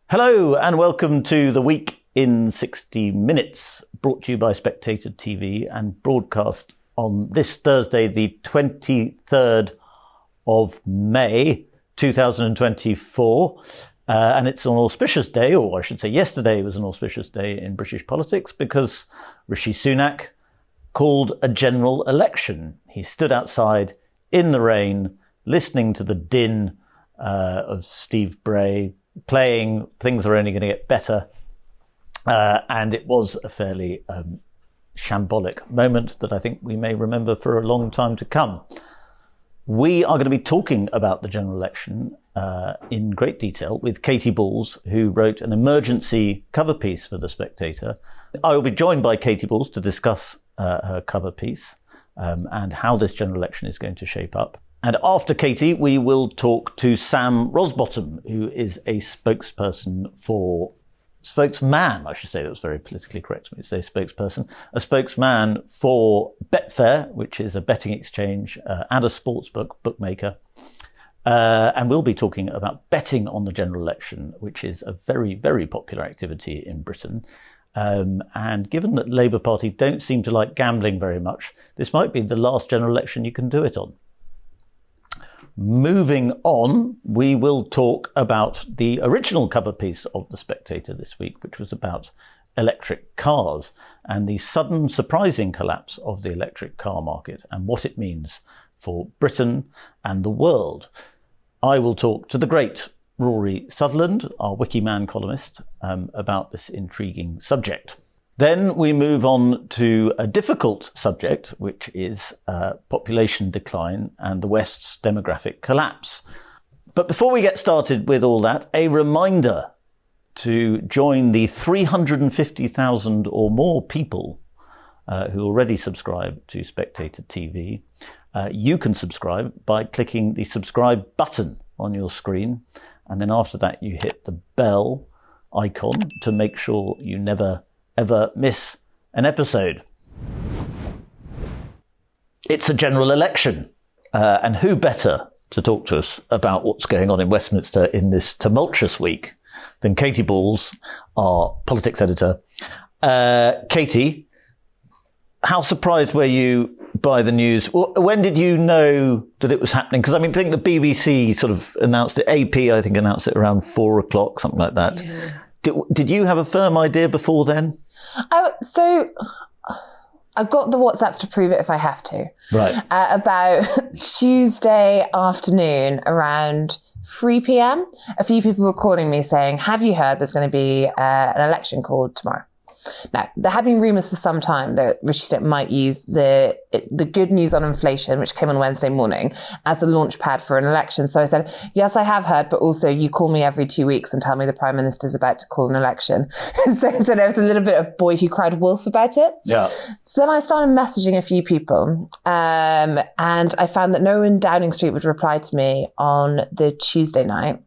Hello and welcome to The Week in 60 Minutes, brought to you by Spectator TV and broadcast on this Thursday, the 23rd of May 2024. And it's an auspicious day, or I should say yesterday was an auspicious day in British politics because Rishi Sunak called a general election. He stood outside in the rain, listening to the din of Steve Bray playing Things Are Only Going to Get Better. And it was a fairly shambolic moment that I think we may remember for a long time to come. We are going to be talking about the general election in great detail with Katy Balls, who wrote an emergency cover piece for The Spectator. I will be joined by Katy Balls to discuss her cover piece and how this general election is going to shape up. And after Katy, we will talk to Sam Rosbottom, who is a spokesman, I should say. That was very politically correct for me to say spokesperson. A spokesman for Betfair, which is a betting exchange and a sportsbook bookmaker. And we'll be talking about betting on the general election, which is a very, very popular activity in Britain. And given that Labour Party don't seem to like gambling very much, this might be the last general election you can do it on. Moving on, we will talk about the original cover piece of The Spectator this week, which was about electric cars and the sudden surprising collapse of the electric car market and what it means for Britain and the world. I will talk to the great Rory Sutherland, our Wikiman columnist, about this intriguing subject. Then we move on to a difficult subject, which is population decline and the West's demographic collapse. But before we get started with all that, a reminder to join the 350,000 or more people who already subscribe to Spectator TV. You can subscribe by clicking the subscribe button on your screen. And then after that, you hit the bell icon to make sure you never ever miss an episode. It's a general election, and who better to talk to us about what's going on in Westminster in this tumultuous week than Katy Balls, our politics editor. Katy, how surprised were you by the news? When did you know that it was happening? Because I think the BBC sort of announced it. AP, I think, announced it around 4:00, something like that. Yeah. Did you have a firm idea before then? So I've got the WhatsApps to prove it if I have to. Right. About Tuesday afternoon around 3 p.m, a few people were calling me saying, have you heard there's going to be an election called tomorrow? Now, there had been rumours for some time that Rishi Sunak might use the good news on inflation, which came on Wednesday morning, as a launch pad for an election. So I said, yes, I have heard, but also you call me every 2 weeks and tell me the Prime Minister's about to call an election. so there was a little bit of boy who cried wolf about it. Yeah. So then I started messaging a few people, and I found that no one in Downing Street would reply to me on the Tuesday night,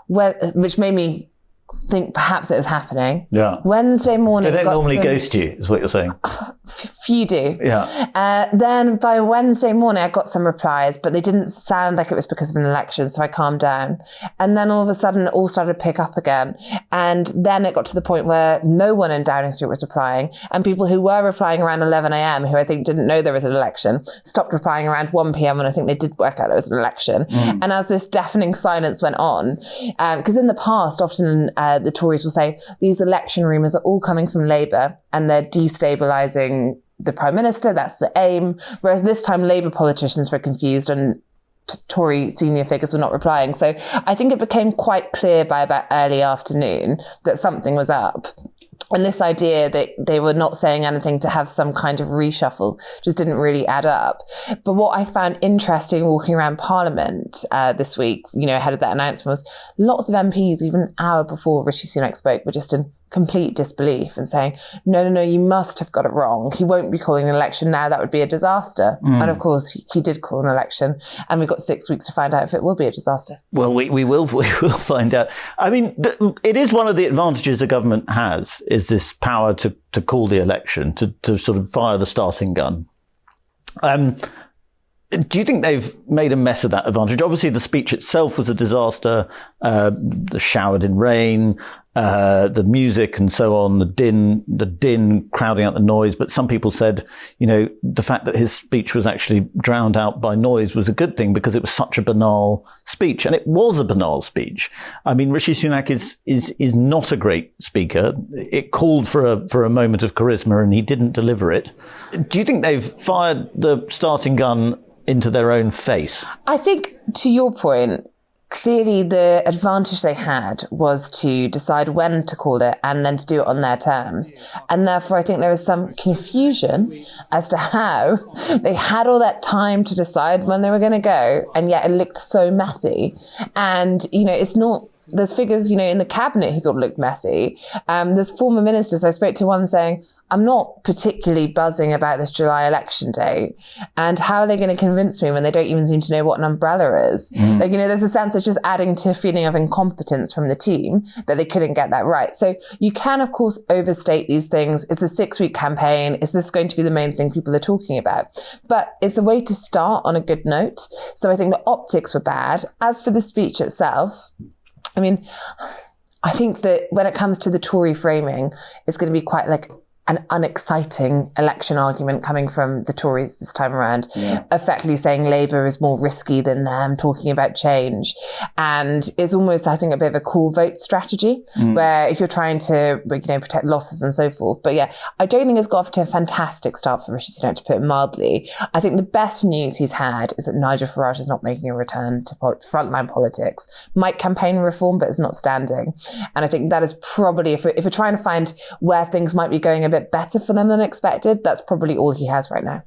which made me think perhaps it was happening. Yeah. Wednesday morning. They don't normally ghost you, is what you're saying. Few do. Yeah. Then by Wednesday morning, I got some replies, but they didn't sound like it was because of an election, so I calmed down. And then all of a sudden, it all started to pick up again. And then it got to the point where no one in Downing Street was replying, and people who were replying around 11 a.m, who I think didn't know there was an election, stopped replying around 1 p.m, and I think they did work out there was an election. Mm. And as this deafening silence went on, because in the past, often the Tories will say, these election rumours are all coming from Labour, and they're destabilising the Prime Minister, that's the aim. Whereas this time Labour politicians were confused and Tory senior figures were not replying. So I think it became quite clear by about early afternoon that something was up. And this idea that they were not saying anything to have some kind of reshuffle just didn't really add up. But what I found interesting walking around Parliament this week, ahead of that announcement, was lots of MPs, even an hour before Rishi Sunak spoke, were just in complete disbelief and saying, no, you must have got it wrong. He won't be calling an election now. That would be a disaster. Mm. And of course, he did call an election, and we've got 6 weeks to find out if it will be a disaster. Well, we will find out. It is one of the advantages a government has, is this power to call the election, to sort of fire the starting gun. Do you think they've made a mess of that advantage? Obviously, the speech itself was a disaster. Showered in rain, the music and so on, the din crowding out the noise. But some people said, the fact that his speech was actually drowned out by noise was a good thing because it was such a banal speech. And it was a banal speech. I mean, Rishi Sunak is not a great speaker. It called for a moment of charisma and he didn't deliver it. Do you think they've fired the starting gun into their own face? I think, to your point, clearly the advantage they had was to decide when to call it and then to do it on their terms. And therefore, I think there was some confusion as to how they had all that time to decide when they were going to go. And yet it looked so messy. And, it's not... There's figures, in the cabinet who thought it looked messy. There's former ministers. I spoke to one saying, I'm not particularly buzzing about this July election date. And how are they going to convince me when they don't even seem to know what an umbrella is? There's a sense of just adding to a feeling of incompetence from the team that they couldn't get that right. So you can, of course, overstate these things. It's a 6-week campaign. Is this going to be the main thing people are talking about? But it's a way to start on a good note. So I think the optics were bad. As for the speech itself, I think that when it comes to the Tory framing, it's going to be quite like an unexciting election argument coming from the Tories this time around, effectively saying Labour is more risky than them, talking about change. And it's almost, I think, a bit of a cool vote strategy where if you're trying to, protect losses and so forth. But yeah, I don't think it's got off to a fantastic start for Rishi Sunak, to put it mildly. I think the best news he's had is that Nigel Farage is not making a return to frontline politics. Might campaign reform, but is not standing. And I think that is probably, if we're trying to find where things might be going a bit better for them than expected, that's probably all he has right now.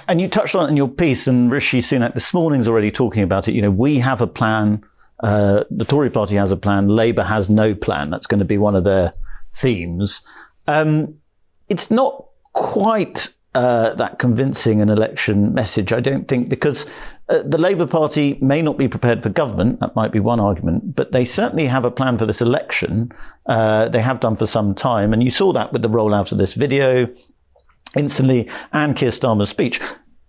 And you touched on it in your piece, and Rishi Sunak this morning's already talking about it. We have a plan. The Tory party has a plan. Labour has no plan. That's going to be one of their themes. It's not quite that convincing an election message, I don't think, because the Labour Party may not be prepared for government. That might be one argument, but they certainly have a plan for this election. They have done for some time. And you saw that with the rollout of this video instantly and Keir Starmer's speech.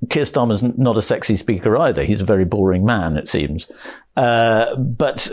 Keir Starmer's not a sexy speaker either. He's a very boring man, it seems. But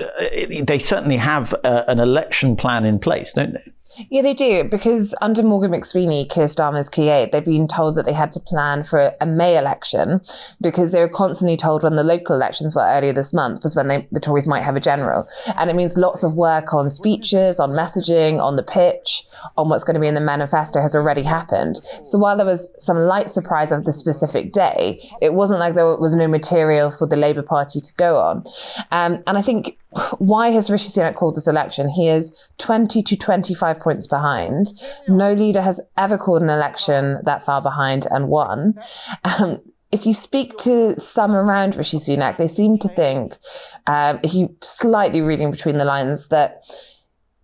they certainly have an election plan in place, don't they? Yeah, they do, because under Morgan McSweeney, Keir Starmer's key aide, they've been told that they had to plan for a May election because they were constantly told when the local elections were earlier this month was when the Tories might have a general. And it means lots of work on speeches, on messaging, on the pitch, on what's going to be in the manifesto has already happened. So while there was some light surprise of the specific day, it wasn't like there was no material for the Labour Party to go on. And I think, why has Rishi Sunak called this election? He is 20 to 25 points behind. No leader has ever called an election that far behind and won. If you speak to some around Rishi Sunak, they seem to think, if you slightly reading between the lines, that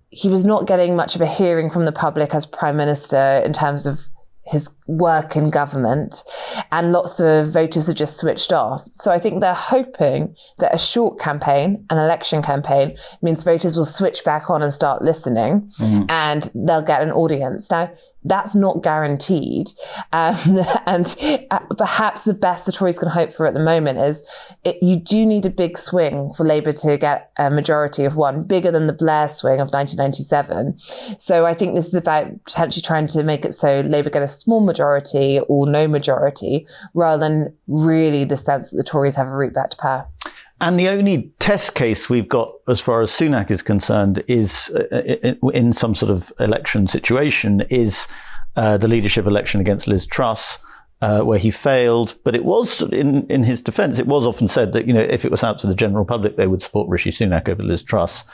he was not getting much of a hearing from the public as Prime Minister in terms of his work in government, and lots of voters are just switched off. So I think they're hoping that a short campaign, an election campaign, means voters will switch back on and start listening and they'll get an audience. Now, that's not guaranteed. And perhaps the best the Tories can hope for at the moment is you do need a big swing for Labour to get a majority of one, bigger than the Blair swing of 1997. So I think this is about potentially trying to make it so Labour get a small majority or no majority, rather than really the sense that the Tories have a route back to power. And the only test case we've got as far as Sunak is concerned is in some sort of election situation is the leadership election against Liz Truss, where he failed. But it was, in his defence, it was often said that, if it was out to the general public, they would support Rishi Sunak over Liz Truss.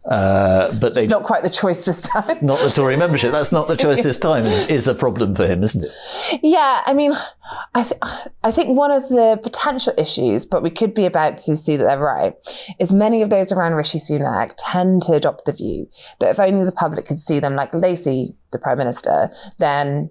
But it's not quite the choice this time. Not the Tory membership. That's not the choice this time is a problem for him, isn't it? Yeah, I mean, I think one of the potential issues, but we could be about to see that they're right, is many of those around Rishi Sunak tend to adopt the view that if only the public could see them like Lacey, the Prime Minister, then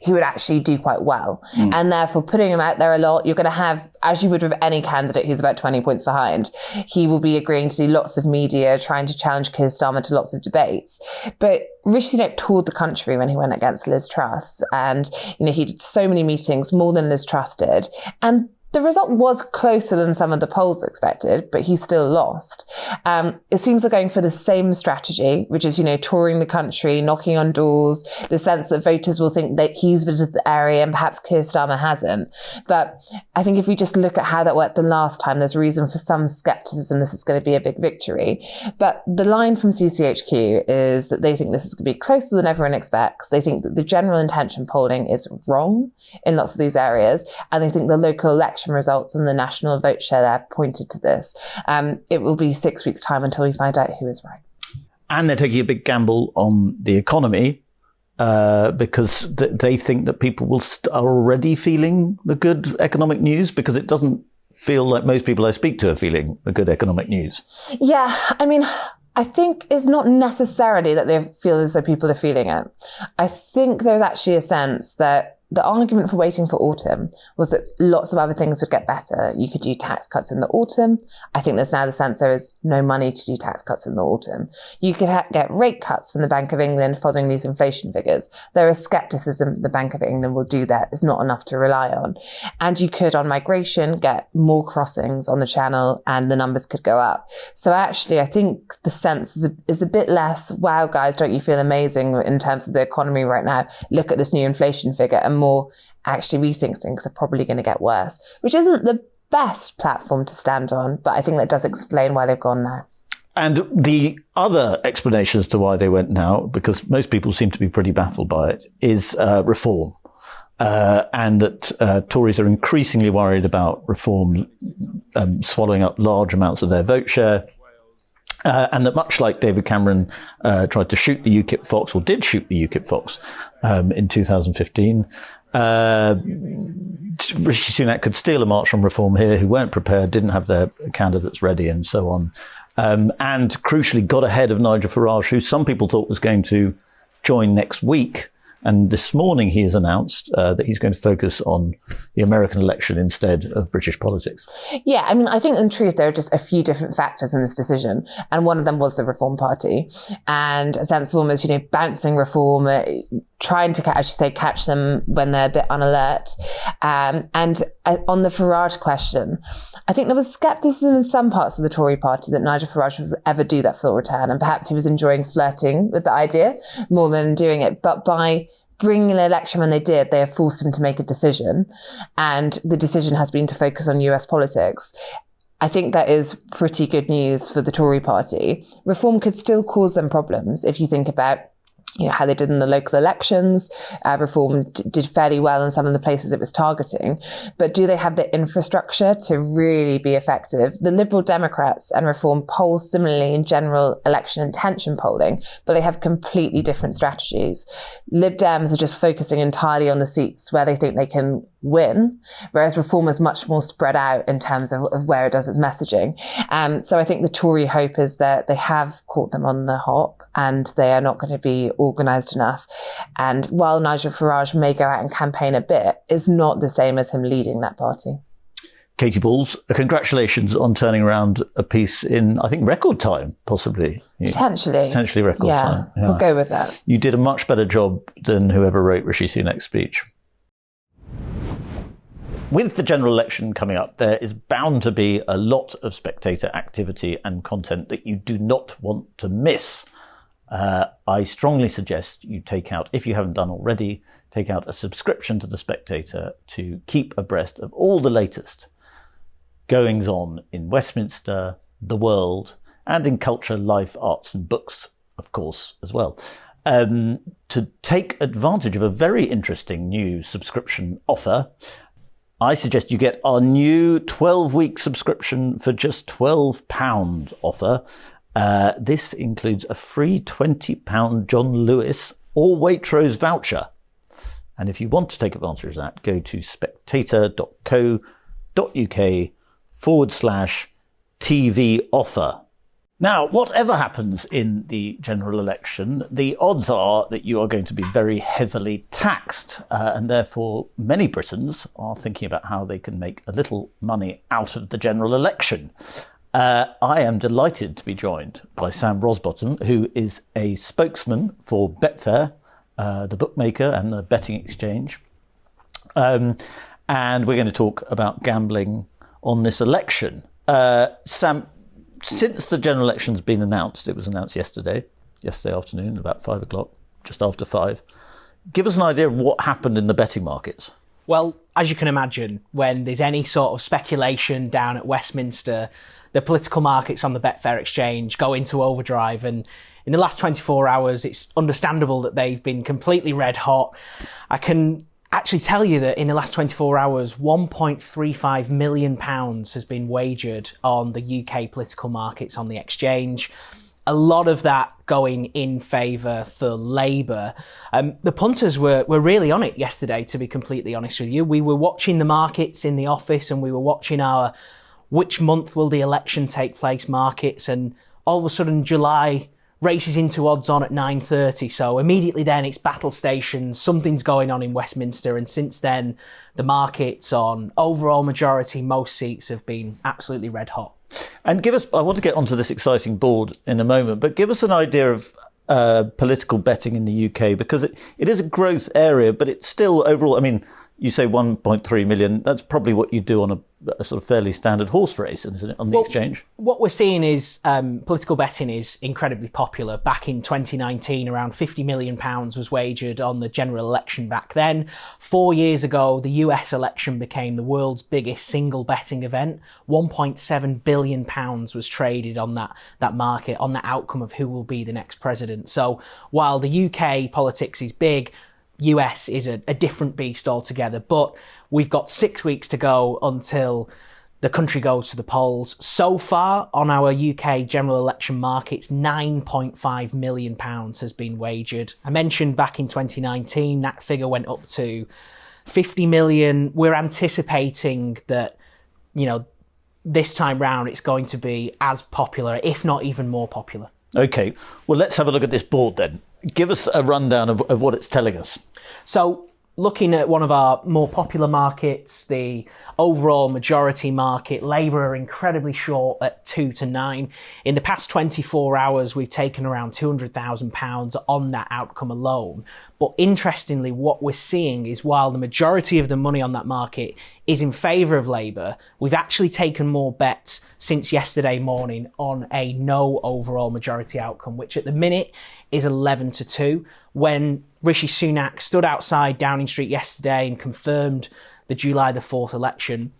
he would actually do quite well. And therefore, putting him out there a lot, you're going to have, as you would with any candidate who's about 20 points behind, he will be agreeing to do lots of media, trying to challenge Keir Starmer to lots of debates. But Rishi Sunak toured the country when he went against Liz Truss. And, he did so many meetings, more than Liz Truss did. And The result was closer than some of the polls expected, but he still lost. It seems they're going for the same strategy, which is, touring the country, knocking on doors, the sense that voters will think that he's visited the area and perhaps Keir Starmer hasn't. But I think if we just look at how that worked the last time, there's reason for some scepticism this is going to be a big victory. But the line from CCHQ is that they think this is going to be closer than everyone expects. They think that the general intention polling is wrong in lots of these areas, and they think the local election results and the national vote share there pointed to this. It will be 6 weeks' time until we find out who is right. And they're taking a big gamble on the economy because they think that people are already feeling the good economic news, because it doesn't feel like most people I speak to are feeling the good economic news. Yeah, I think it's not necessarily that they feel as though people are feeling it. I think there's actually a sense that the argument for waiting for autumn was that lots of other things would get better. You could do tax cuts in the autumn. I think there's now the sense there is no money to do tax cuts in the autumn. You could get rate cuts from the Bank of England following these inflation figures. There is scepticism the Bank of England will do that. It's not enough to rely on. And you could, on migration, get more crossings on the channel and the numbers could go up. So actually, I think the sense is a bit less, wow, guys, don't you feel amazing in terms of the economy right now? Look at this new inflation figure. And more, actually, we think things are probably going to get worse, which isn't the best platform to stand on, but I think that does explain why they've gone now. And the other explanation as to why they went now, because most people seem to be pretty baffled by it, is reform. And that Tories are increasingly worried about reform swallowing up large amounts of their vote share. And that much like David Cameron tried to shoot the UKIP fox, or did shoot the UKIP fox in 2015, Rishi Sunak could steal a march on reform here, who weren't prepared, didn't have their candidates ready, and so on. And crucially got ahead of Nigel Farage, who some people thought was going to join next week. And this morning he has announced that he's going to focus on the American election instead of British politics. Yeah, I think in truth there are just a few different factors in this decision. And one of them was the Reform Party. And a sense of almost, bouncing Reform, trying to, as you say, catch them when they're a bit unalert. And on the Farage question, I think there was scepticism in some parts of the Tory party that Nigel Farage would ever do that full return. And perhaps he was enjoying flirting with the idea more than doing it. But by bringing an election when they did, they have forced him to make a decision. And the decision has been to focus on US politics. I think that is pretty good news for the Tory party. Reform could still cause them problems if you think about how they did in the local elections. Reform did fairly well in some of the places it was targeting. But do they have the infrastructure to really be effective? The Liberal Democrats and Reform poll similarly in general election intention polling, but they have completely different strategies. Lib Dems are just focusing entirely on the seats where they think they can win, whereas Reform is much more spread out in terms of where it does its messaging. So I think the Tory hope is that they have caught them on the hop and they are not going to be organised enough. And while Nigel Farage may go out and campaign a bit, it's not the same as him leading that party. Katy Balls, congratulations on turning around a piece in, I think, record time, possibly. Potentially record time. Yeah, we'll go with that. You did a much better job than whoever wrote Rishi Sunak's speech. With the general election coming up, there is bound to be a lot of Spectator activity and content that you do not want to miss. I strongly suggest you take out, if you haven't done already, take out a subscription to The Spectator to keep abreast of all the latest goings on in Westminster, the world, and in culture, life, arts and books, of course, as well. To take advantage of a very interesting new subscription offer, I suggest you get our new 12-week subscription for just £12 offer. This includes a free £20 John Lewis or Waitrose voucher. And if you want to take advantage of that, go to spectator.co.uk/TV offer. Now, whatever happens in the general election, the odds are that you are going to be very heavily taxed. And therefore, many Britons are thinking about how they can make a little money out of the general election. I am delighted to be joined by Sam Rosbottom, who is a spokesman for Betfair, the bookmaker and the betting exchange. and we're going to talk about gambling on this election. Sam, since the general election's been announced, it was announced yesterday afternoon, about 5 o'clock, just after 5. Give us an idea of what happened in the betting markets. Well, as you can imagine, when there's any sort of speculation down at Westminster, the political markets on the Betfair exchange go into overdrive. And in the last 24 hours, it's understandable that they've been completely red hot. I can actually tell you that in the last 24 hours, £1.35 million has been wagered on the UK political markets on the exchange. A lot of that going in favour for Labour. The punters were really on it yesterday, to be completely honest with you. We were watching the markets in the office and we were watching our which month will the election take place markets, and all of a sudden July races into odds on at 9:30. So immediately then it's battle stations, something's going on in Westminster, and since then the markets on overall majority, most seats have been absolutely red hot. And give us, I want to get onto this exciting board in a moment, but give us an idea of political betting in the UK, because it is a growth area, but it's still overall, I mean, you say 1.3 million, that's probably what you do on a sort of fairly standard horse race, isn't it, on the exchange? What we're seeing is political betting is incredibly popular. Back in 2019, around £50 million was wagered on the general election back then. 4 years ago, the US election became the world's biggest single betting event. £1.7 billion was traded on that market, on the outcome of who will be the next president. So while the UK politics is big, US is a different beast altogether, but we've got 6 weeks to go until the country goes to the polls. So far on our UK general election markets, £9.5 million has been wagered. I mentioned back in 2019, that figure went up to 50 million. We're anticipating that, this time round it's going to be as popular, if not even more popular. Okay, well, let's have a look at this board then. Give us a rundown of what it's telling us. So, looking at one of our more popular markets, the overall majority market, Labour are incredibly short at 2 to 9. In the past 24 hours, we've taken around £200,000 on that outcome alone. But interestingly, what we're seeing is while the majority of the money on that market is in favour of Labour, we've actually taken more bets since yesterday morning on a no overall majority outcome, which at the minute is 11 to 2. When Rishi Sunak stood outside Downing Street yesterday and confirmed the July the 4th election,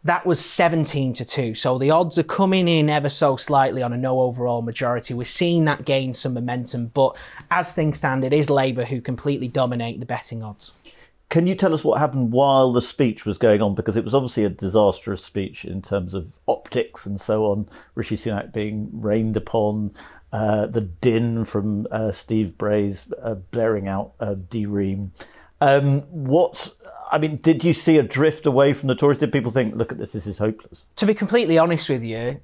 that was 17 to 2. So the odds are coming in ever so slightly on a no overall majority. We're seeing that gain some momentum, but as things stand, it is Labour who completely dominate the betting odds. Can you tell us what happened while the speech was going on? Because it was obviously a disastrous speech in terms of optics and so on. Rishi Sunak being rained upon, the din from Steve Bray's blaring out D-Ream. Did you see a drift away from the Tories? Did people think, look at this is hopeless? To be completely honest with you,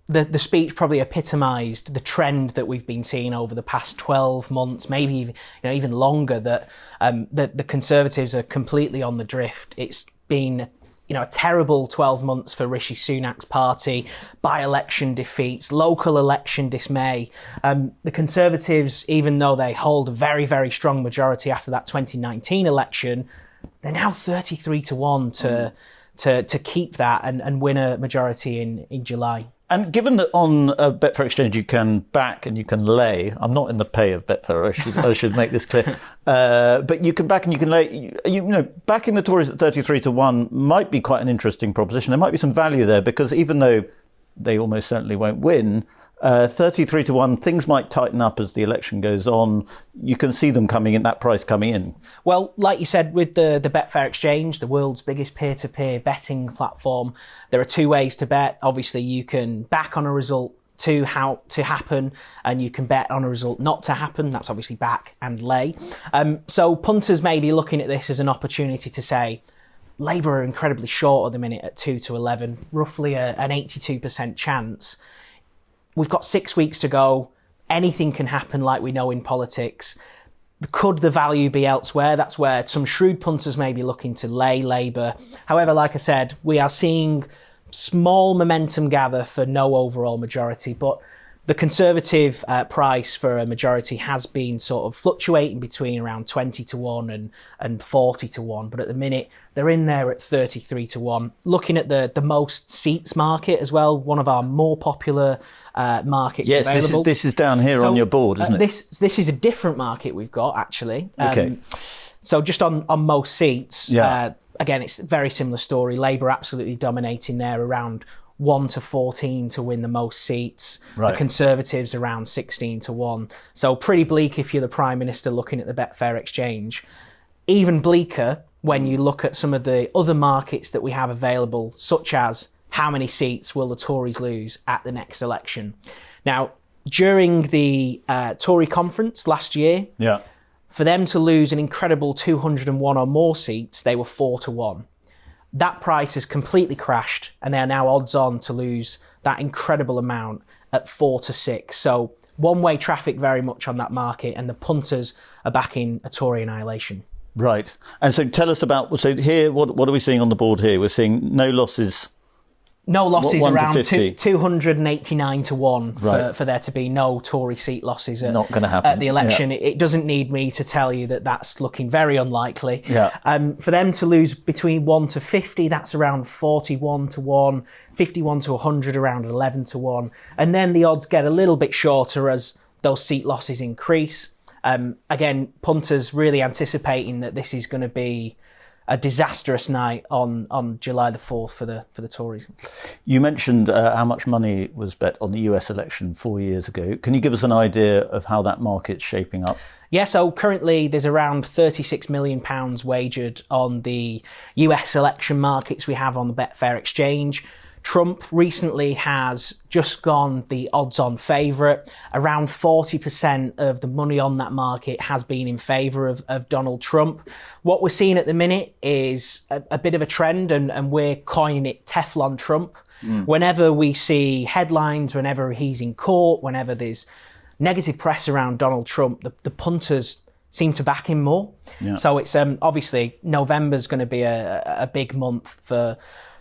the speech probably epitomised the trend that we've been seeing over the past 12 months, maybe even longer, that the Conservatives are completely on the drift. It's been a terrible 12 months for Rishi Sunak's party, by-election defeats, local election dismay. The Conservatives, even though they hold a very, very strong majority after that 2019 election, they're now 33 to 1 to keep that and win a majority in July. And given that on Betfair Exchange you can back and you can lay, I'm not in the pay of Betfair, I should make this clear, but you can back and you can lay, backing the Tories at 33 to 1 might be quite an interesting proposition. There might be some value there, because even though they almost certainly won't win, 33 to 1, things might tighten up as the election goes on. You can see them coming in, that price coming in. Well, like you said, with the Betfair Exchange, the world's biggest peer-to-peer betting platform, there are two ways to bet. Obviously, you can back on a result to happen, and you can bet on a result not to happen. That's obviously back and lay. So punters may be looking at this as an opportunity to say, Labour are incredibly short at the minute at 2 to 11, roughly an 82% chance. We've got 6 weeks to go. Anything can happen, like we know in politics. Could the value be elsewhere? That's where some shrewd punters may be looking to lay Labour. However, like I said, we are seeing small momentum gather for no overall majority, but The Conservative price for a majority has been sort of fluctuating between around 20 to 1 and 40 to 1. But at the minute, they're in there at 33 to 1. Looking at the most seats market as well, one of our more popular markets available. Yes, this is down here on your board, isn't it? This is a different market we've got, actually. Okay. So just on most seats, again, it's a very similar story. Labour absolutely dominating there, around 1 to 14 to win the most seats. Right. The Conservatives around 16 to 1. So pretty bleak if you're the Prime Minister looking at the Betfair exchange. Even bleaker when you look at some of the other markets that we have available, such as how many seats will the Tories lose at the next election. Now, during the Tory conference last year, for them to lose an incredible 201 or more seats, they were 4 to 1. That price has completely crashed, and they're now odds on to lose that incredible amount at 4 to 6. So one-way traffic very much on that market, and the punters are backing a Tory annihilation. Right. And so tell us about, so here, what are we seeing on the board here? We're seeing no losses. No losses, around 289 to 1 for there to be no Tory seat losses Not going to happen. at the election. It doesn't need me to tell you that that's looking very unlikely. For them to lose between 1 to 50, that's around 41 to 1, 51 to 100, around 11 to 1. And then the odds get a little bit shorter as those seat losses increase. Again, punters really anticipating that this is going to be a disastrous night on July the 4th for the Tories. You mentioned how much money was bet on the US election 4 years ago. Can you give us an idea of how that market's shaping up? Yeah, so currently there's around £36 million wagered on the US election markets we have on the Betfair exchange. Trump recently has just gone the odds-on favourite. Around 40% of the money on that market has been in favour of Donald Trump. What we're seeing at the minute is a bit of a trend, and we're coining it Teflon Trump. Whenever we see headlines, whenever he's in court, whenever there's negative press around Donald Trump, the punters seem to back him more. So it's obviously November's going to be a big month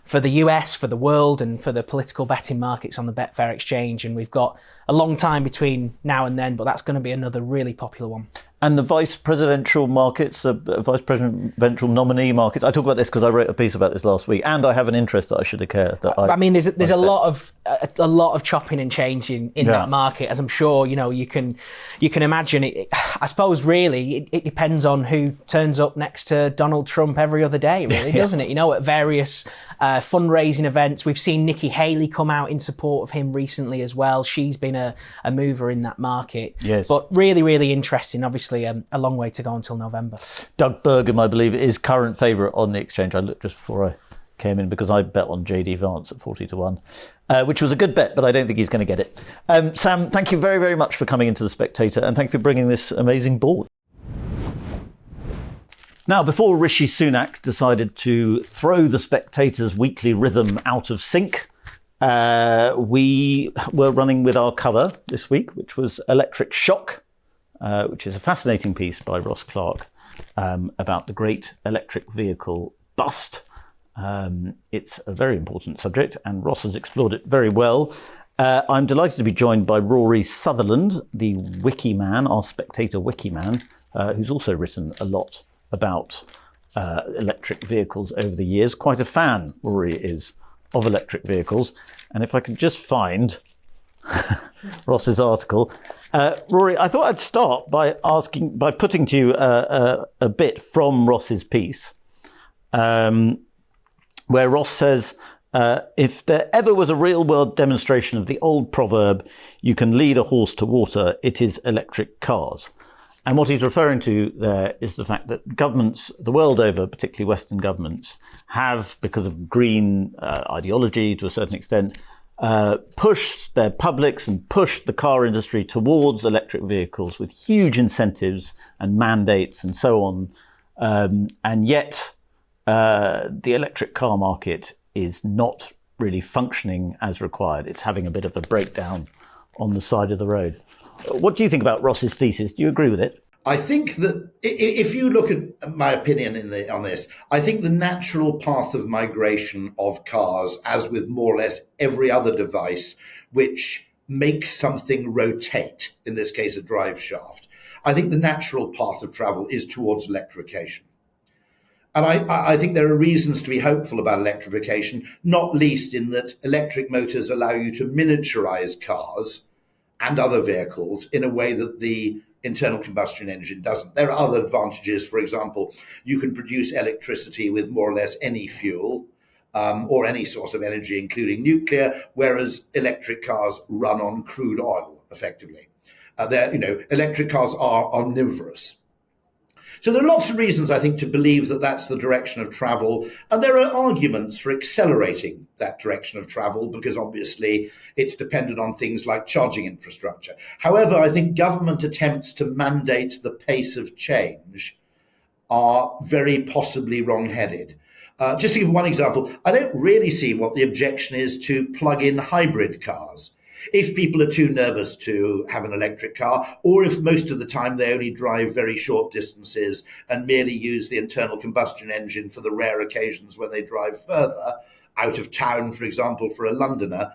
for the US, for the world, and for the political betting markets on the Betfair exchange. And we've got a long time between now and then, but that's going to be another really popular one. And the vice presidential markets, the vice presidential nominee markets. I talk about this because I wrote a piece about this last week, and I have an interest that I should declare. I mean, there's a lot of chopping and changing in that market, as I'm sure you can imagine. I suppose really it depends on who turns up next to Donald Trump every other day, really, doesn't it? At various fundraising events, we've seen Nikki Haley come out in support of him recently as well. She's been a mover in that market. Yes. But really, really interesting. Obviously, a long way to go until November. Doug Burgum, I believe, is current favourite on the exchange. I looked just before I came in because I bet on JD Vance at 40 to 1, which was a good bet, but I don't think he's going to get it. Sam, thank you very, very much for coming into The Spectator, and thank you for bringing this amazing board. Now, before Rishi Sunak decided to throw The Spectator's weekly rhythm out of sync, we were running with our cover this week, which was Electric Shock, which is a fascinating piece by Ross Clark about the great electric vehicle bust. It's a very important subject, and Ross has explored it very well. I'm delighted to be joined by Rory Sutherland, the wiki man, our Spectator wiki man, who's also written a lot about electric vehicles over the years. Quite a fan, Rory is, of electric vehicles. And if I could just find Ross's article. Rory, I thought I'd start by putting to you a bit from Ross's piece, where Ross says, if there ever was a real-world demonstration of the old proverb, you can lead a horse to water, it is electric cars. And what he's referring to there is the fact that governments the world over, particularly Western governments, have, because of green ideology to a certain extent, pushed their publics and pushed the car industry towards electric vehicles with huge incentives and mandates and so on. And yet the electric car market is not really functioning as required. It's having a bit of a breakdown on the side of the road. What do you think about Ross's thesis? Do you agree with it? I think that if you look at my opinion on this, I think the natural path of migration of cars, as with more or less every other device which make something rotate, in this case a drive shaft, I think the natural path of travel is towards electrification. And I think there are reasons to be hopeful about electrification, not least in that electric motors allow you to miniaturize cars and other vehicles in a way that the internal combustion engine doesn't. There are other advantages. For example, you can produce electricity with more or less any fuel or any source of energy, including nuclear, whereas electric cars run on crude oil, effectively. Electric cars are omnivorous. So there are lots of reasons, I think, to believe that that's the direction of travel. And there are arguments for accelerating that direction of travel because obviously it's dependent on things like charging infrastructure. However, I think government attempts to mandate the pace of change are very possibly wrong-headed. Just to give one example, I don't really see what the objection is to plug-in hybrid cars. If people are too nervous to have an electric car, or if most of the time they only drive very short distances and merely use the internal combustion engine for the rare occasions when they drive further, out of town, for example, for a Londoner,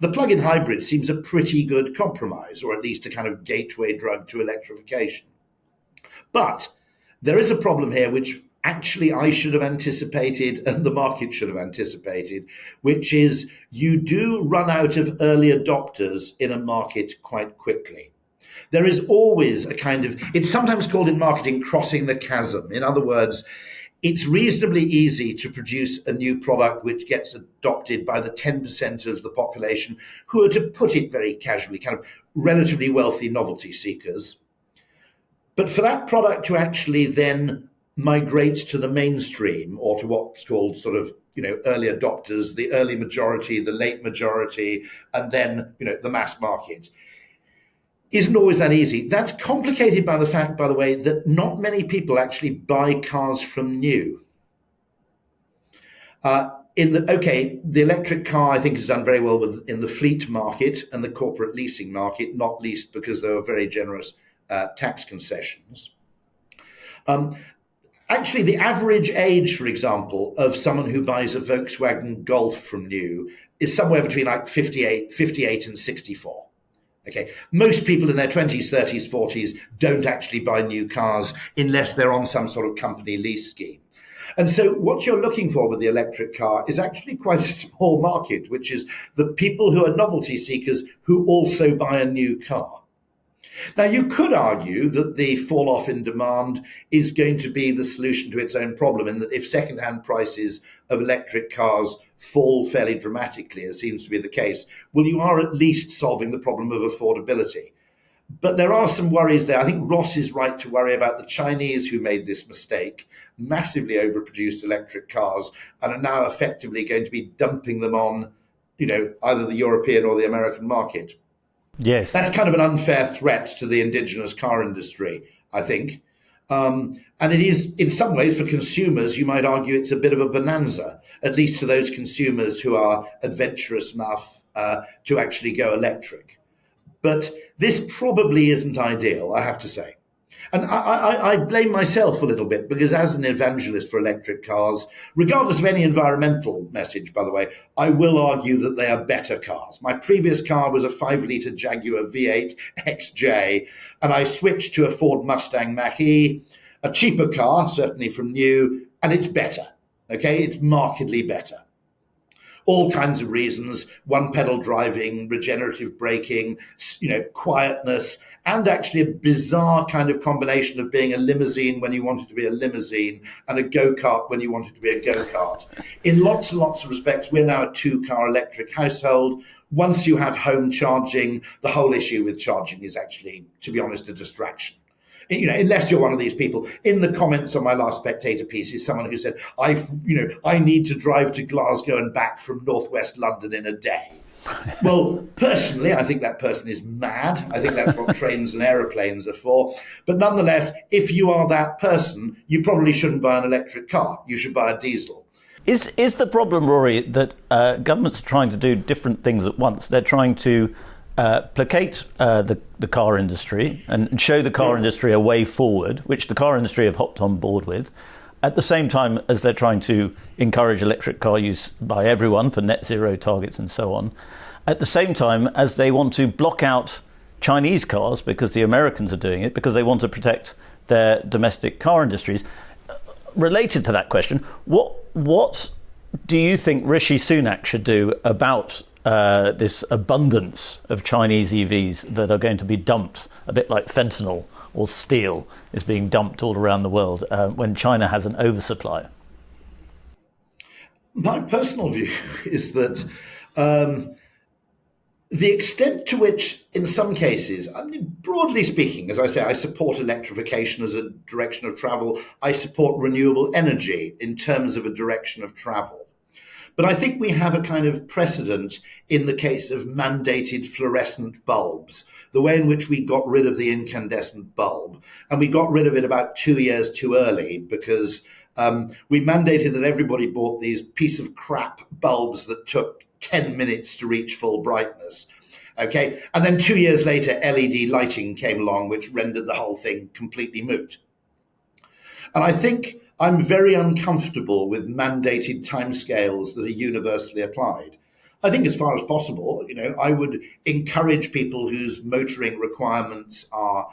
the plug-in hybrid seems a pretty good compromise, or at least a kind of gateway drug to electrification. But there is a problem here which actually I should have anticipated and the market should have anticipated, which is you do run out of early adopters in a market quite quickly. There is always a kind of, it's sometimes called in marketing crossing the chasm. In other words, it's reasonably easy to produce a new product which gets adopted by the 10% of the population who are, to put it very casually, kind of relatively wealthy novelty seekers. But for that product to actually then migrate to the mainstream or to what's called sort of, early adopters, the early majority, the late majority, and then, the mass market, isn't always that easy. That's complicated by the fact, by the way, that not many people actually buy cars from new. The electric car, I think, has done very well in the fleet market and the corporate leasing market, not least because there are very generous tax concessions. Actually, the average age, for example, of someone who buys a Volkswagen Golf from new is somewhere between like 58 and 64. Okay, most people in their 20s, 30s, 40s don't actually buy new cars unless they're on some sort of company lease scheme. And so what you're looking for with the electric car is actually quite a small market, which is the people who are novelty seekers who also buy a new car. Now, you could argue that the fall off in demand is going to be the solution to its own problem, in that if second-hand prices of electric cars fall fairly dramatically, as seems to be the case, well, you are at least solving the problem of affordability. But there are some worries there. I think Ross is right to worry about the Chinese who made this mistake, massively overproduced electric cars, and are now effectively going to be dumping them on, either the European or the American market. Yes. That's kind of an unfair threat to the indigenous car industry, I think. And it is, in some ways, for consumers, you might argue it's a bit of a bonanza, at least to those consumers who are adventurous enough to actually go electric. But this probably isn't ideal, I have to say. And I blame myself a little bit, because as an evangelist for electric cars, regardless of any environmental message, by the way, I will argue that they are better cars. My previous car was a 5-litre Jaguar V8 XJ, and I switched to a Ford Mustang Mach-E, a cheaper car, certainly from new, and it's better. Okay, it's markedly better. All kinds of reasons: one-pedal driving, regenerative braking, quietness, and actually a bizarre kind of combination of being a limousine when you wanted to be a limousine and a go-kart when you wanted to be a go-kart. In lots and lots of respects, we're now a 2-car electric household. Once you have home charging, the whole issue with charging is actually, to be honest, a distraction. Unless you're one of these people. In the comments on my last Spectator piece is someone who said, I need to drive to Glasgow and back from northwest London in a day. Well, personally, I think that person is mad. I think that's what trains and aeroplanes are for. But nonetheless, if you are that person, you probably shouldn't buy an electric car. You should buy a diesel. Is the problem, Rory, that governments are trying to do different things at once? They're trying to placate the car industry and show the car industry a way forward, which the car industry have hopped on board with, at the same time as they're trying to encourage electric car use by everyone for net zero targets and so on. at the same time as they want to block out Chinese cars because the Americans are doing it, because they want to protect their domestic car industries. Related to that question, what do you think Rishi Sunak should do about this abundance of Chinese EVs that are going to be dumped, a bit like fentanyl or steel is being dumped all around the world when China has an oversupply? My personal view is that the extent to which, in some cases, I mean, broadly speaking, as I say, I support electrification as a direction of travel. I support renewable energy in terms of a direction of travel. But I think we have a kind of precedent in the case of mandated fluorescent bulbs, the way in which we got rid of the incandescent bulb. And we got rid of it about 2 years too early because we mandated that everybody bought these piece of crap bulbs that took 10 minutes to reach full brightness. Okay. And then 2 years later, LED lighting came along, which rendered the whole thing completely moot. And I think I'm very uncomfortable with mandated timescales that are universally applied. I think as far as possible, I would encourage people whose motoring requirements are,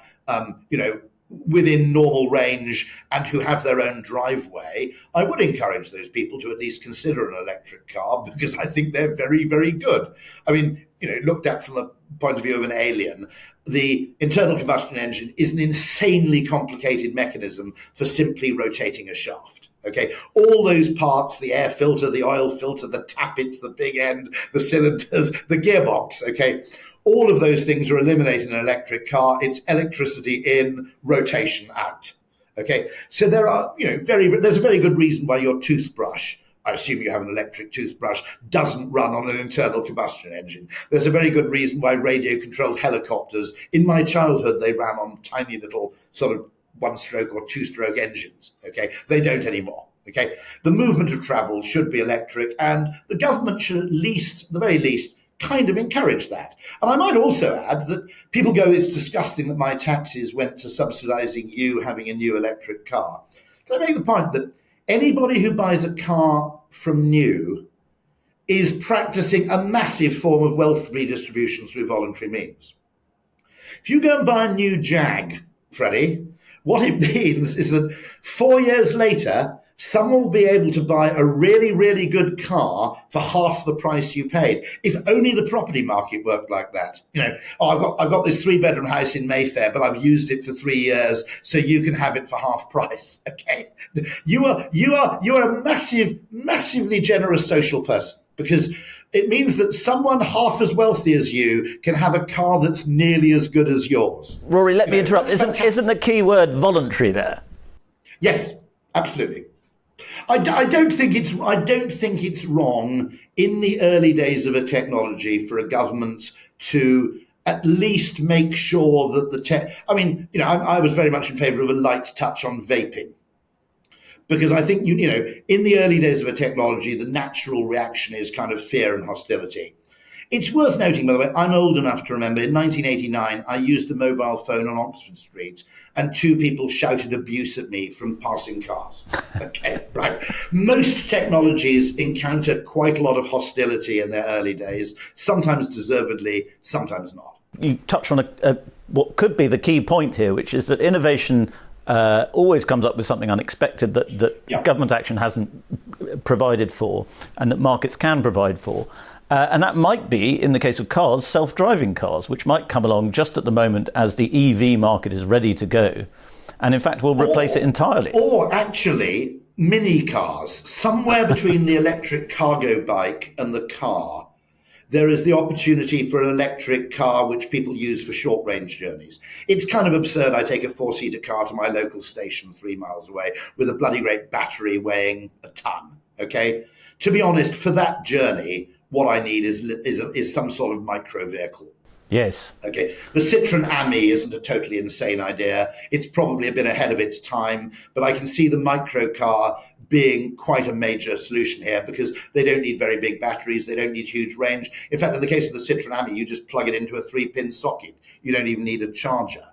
within normal range and who have their own driveway. I would encourage those people to at least consider an electric car because I think they're very, very good. I mean, looked at from the point of view of an alien, the internal combustion engine is an insanely complicated mechanism for simply rotating a shaft. Okay, all those parts, the air filter, the oil filter, the tappets, the big end, the cylinders, the gearbox, okay, all of those things are eliminated in an electric car. It's electricity in, rotation out. Okay, so there are, there's a very good reason why your toothbrush, I assume you have an electric toothbrush, doesn't run on an internal combustion engine. There's a very good reason why radio-controlled helicopters, in my childhood, they ran on tiny little sort of one-stroke or two-stroke engines. Okay, they don't anymore. Okay, the movement of travel should be electric, and the government should at the very least, kind of encourage that. And I might also add that people go, it's disgusting that my taxes went to subsidising you having a new electric car. Can I make the point that anybody who buys a car from new is practicing a massive form of wealth redistribution through voluntary means? If you go and buy a new Jag, Freddie, what it means is that 4 years later, someone will be able to buy a really, really good car for half the price you paid. If only the property market worked like that. I've got this 3-bedroom house in Mayfair, but I've used it for 3 years, so you can have it for half price. Okay, you are a massively generous social person because it means that someone half as wealthy as you can have a car that's nearly as good as yours. Rory, let me interrupt. Isn't the key word voluntary there? Yes, absolutely. I don't think it's wrong in the early days of a technology for a government to at least make sure that I was very much in favour of a light touch on vaping. Because I think, in the early days of a technology, the natural reaction is kind of fear and hostility. It's worth noting, by the way, I'm old enough to remember in 1989, I used a mobile phone on Oxford Street and 2 people shouted abuse at me from passing cars. Okay, right. Most technologies encounter quite a lot of hostility in their early days, sometimes deservedly, sometimes not. You touch on what could be the key point here, which is that innovation always comes up with something unexpected that government action hasn't provided for and that markets can provide for. And that might be, in the case of cars, self-driving cars, which might come along just at the moment as the EV market is ready to go. And in fact, will replace it entirely. Or actually, mini cars, somewhere between the electric cargo bike and the car. There is the opportunity for an electric car which people use for short range journeys. It's kind of absurd. I take a 4-seater car to my local station 3 miles away with a bloody great battery weighing a ton. Okay. To be honest, for that journey, what I need is some sort of micro vehicle. Yes. Okay. The Citroën Ami isn't a totally insane idea. It's probably a bit ahead of its time, but I can see the micro car being quite a major solution here because they don't need very big batteries. They don't need huge range. In fact, in the case of the Citroën Ami, you just plug it into a 3-pin socket. You don't even need a charger.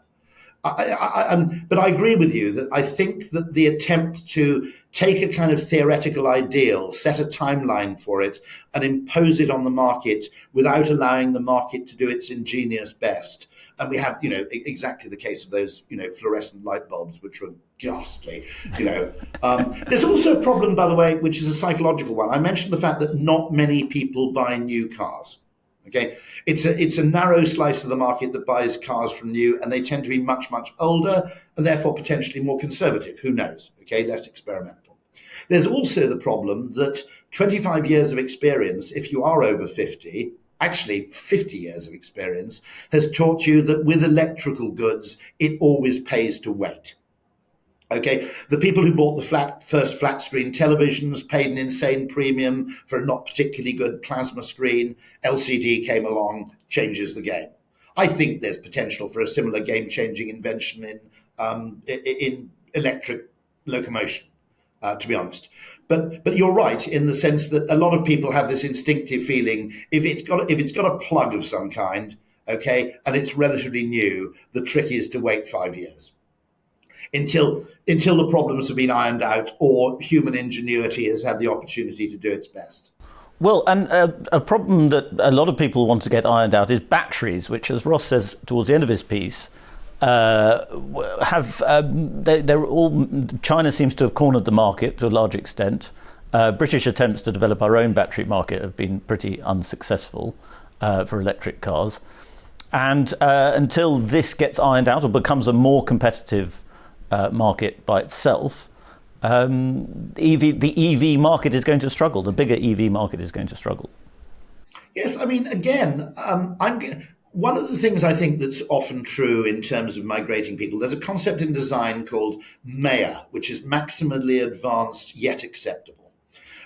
But I agree with you that I think that the attempt to take a kind of theoretical ideal, set a timeline for it, and impose it on the market without allowing the market to do its ingenious best. And we have, exactly the case of those, fluorescent light bulbs, which were ghastly. There's also a problem, by the way, which is a psychological one. I mentioned the fact that not many people buy new cars. Okay, it's a narrow slice of the market that buys cars from new, and they tend to be much, much older and therefore potentially more conservative. Who knows? Okay, less experimental. There's also the problem that 25 years of experience, if you are over 50, actually 50 years of experience, has taught you that with electrical goods, it always pays to wait. Okay, the people who bought the first flat screen televisions paid an insane premium for a not particularly good plasma screen. LCD came along, changes the game. I think there's potential for a similar game-changing invention in electric locomotion, to be honest. But you're right in the sense that a lot of people have this instinctive feeling if it's got a plug of some kind, okay, and it's relatively new, the trick is to wait 5 years. Until the problems have been ironed out or human ingenuity has had the opportunity to do its best. Well, and a problem that a lot of people want to get ironed out is batteries, which, as Ross says towards the end of his piece, they're all. China seems to have cornered the market to a large extent. British attempts to develop our own battery market have been pretty unsuccessful for electric cars, and until this gets ironed out or becomes a more competitive market by itself, the EV market is going to struggle. The bigger EV market is going to struggle. Yes, I mean, again, one of the things I think that's often true in terms of migrating people, there's a concept in design called MAYA, which is maximally advanced yet acceptable.